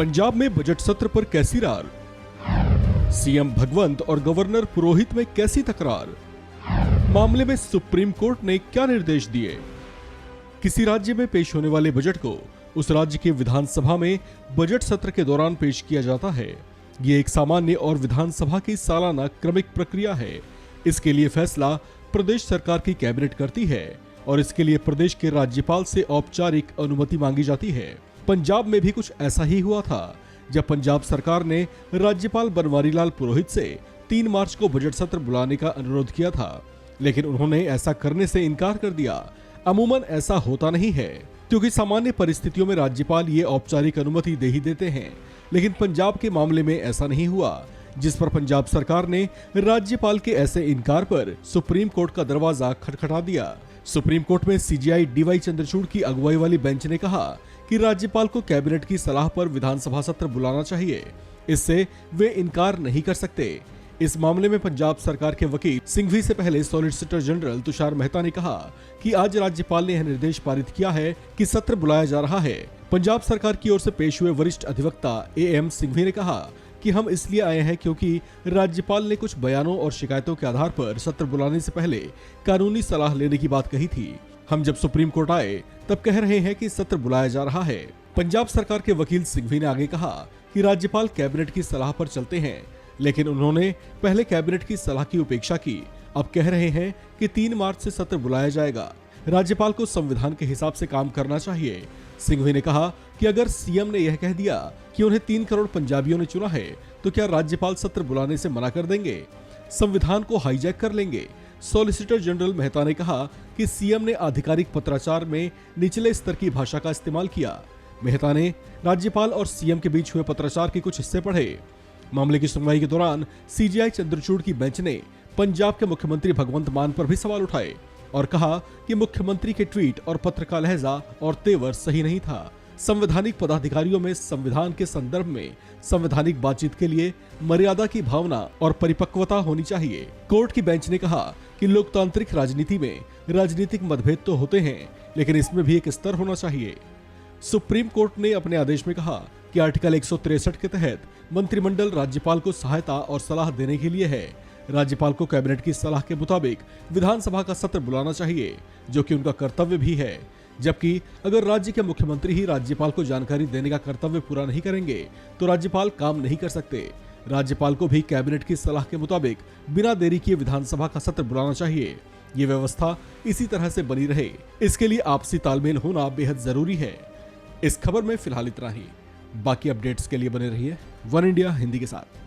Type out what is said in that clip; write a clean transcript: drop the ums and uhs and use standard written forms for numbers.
पंजाब में बजट सत्र पर कैसी रार, सीएम भगवंत और गवर्नर पुरोहित में कैसी तकरार, मामले में सुप्रीम कोर्ट ने क्या निर्देश दिए। किसी राज्य में पेश होने वाले बजट को उस राज्य के विधानसभा में बजट सत्र के दौरान पेश किया जाता है। ये एक सामान्य और विधानसभा की सालाना क्रमिक प्रक्रिया है। इसके लिए फैसला प्रदेश सरकार की कैबिनेट करती है और इसके लिए प्रदेश के राज्यपाल से औपचारिक अनुमति मांगी जाती है। पंजाब में भी कुछ ऐसा ही हुआ था, जब पंजाब सरकार ने राज्यपाल बनवारी लाल पुरोहित से 3 मार्च को बजट सत्र बुलाने का अनुरोध किया था, लेकिन उन्होंने ऐसा करने से इनकार कर दिया। अमूमन ऐसा होता नहीं है, क्योंकि सामान्य परिस्थितियों में राज्यपाल ये औपचारिक अनुमति दे ही देते हैं, लेकिन पंजाब के मामले में ऐसा नहीं हुआ, जिस पर पंजाब सरकार ने राज्यपाल के ऐसे इनकार पर सुप्रीम कोर्ट का दरवाजा खटखटा दिया। सुप्रीम कोर्ट में सीजेआई डीवाई चंद्रचूड़ की अगुवाई वाली बेंच ने कहा कि राज्यपाल को कैबिनेट की सलाह पर विधानसभा सत्र बुलाना चाहिए, इससे वे इनकार नहीं कर सकते। इस मामले में पंजाब सरकार के वकील सिंघवी से पहले सॉलिसिटर जनरल तुषार मेहता ने कहा कि आज राज्यपाल ने यह निर्देश पारित किया है कि सत्र बुलाया जा रहा है। पंजाब सरकार की ओर से पेश हुए वरिष्ठ अधिवक्ता एएम सिंघवी ने कहा कि हम इसलिए आए हैं क्योंकि राज्यपाल ने कुछ बयानों और शिकायतों के आधार पर सत्र बुलाने से पहले कानूनी सलाह लेने की बात कही थी। हम जब सुप्रीम कोर्ट आए तब कह रहे हैं कि सत्र बुलाया जा रहा है। पंजाब सरकार के वकील सिंघवी ने आगे कहा कि राज्यपाल कैबिनेट की सलाह पर चलते हैं, लेकिन उन्होंने पहले कैबिनेट की सलाह की उपेक्षा की। अब कह रहे हैं कि 3 मार्च से सत्र बुलाया जाएगा। राज्यपाल को संविधान के हिसाब से काम करना चाहिए। सिंघवी ने कहा कि अगर सीएम ने यह कह दिया कि उन्हें 3 करोड़ पंजाबियों ने चुना है, तो क्या राज्यपाल सत्र बुलाने से मना कर देंगे, संविधान को हाईजैक कर लेंगे। सॉलिसिटर जनरल मेहता ने कहा कि सीएम ने आधिकारिक पत्राचार में निचले स्तर की भाषा का इस्तेमाल किया। मेहता ने राज्यपाल और सीएम के बीच हुए पत्राचार के कुछ हिस्से पढ़े। मामले की सुनवाई के दौरान सीजेआई चंद्रचूड़ की बेंच ने पंजाब के मुख्यमंत्री भगवंत मान पर भी सवाल उठाए और कहा कि मुख्यमंत्री के ट्वीट और पत्र का लहजा और तेवर सही नहीं था। संवैधानिक पदाधिकारियों में संविधान के संदर्भ में संवैधानिक बातचीत के लिए मर्यादा की भावना और परिपक्वता होनी चाहिए। कोर्ट की बेंच ने कहा कि लोकतांत्रिक राजनीति में राजनीतिक मतभेद तो होते हैं, लेकिन इसमें भी एक स्तर होना चाहिए। सुप्रीम कोर्ट ने अपने आदेश में कहा कि आर्टिकल 163 के तहत मंत्रिमंडल राज्यपाल को सहायता और सलाह देने के लिए है। राज्यपाल को कैबिनेट की सलाह के मुताबिक विधानसभा का सत्र बुलाना चाहिए, जो कि उनका कर्तव्य भी है। जबकि अगर राज्य के मुख्यमंत्री ही राज्यपाल को जानकारी देने का कर्तव्य पूरा नहीं करेंगे, तो राज्यपाल काम नहीं कर सकते। राज्यपाल को भी कैबिनेट की सलाह के मुताबिक बिना देरी किए विधानसभा का सत्र बुलाना चाहिए। ये व्यवस्था इसी तरह से बनी रहे, इसके लिए आपसी तालमेल होना बेहद जरूरी है। इस खबर में फिलहाल इतना ही। बाकी अपडेट्स के लिए बने रहिए वन इंडिया हिंदी के साथ।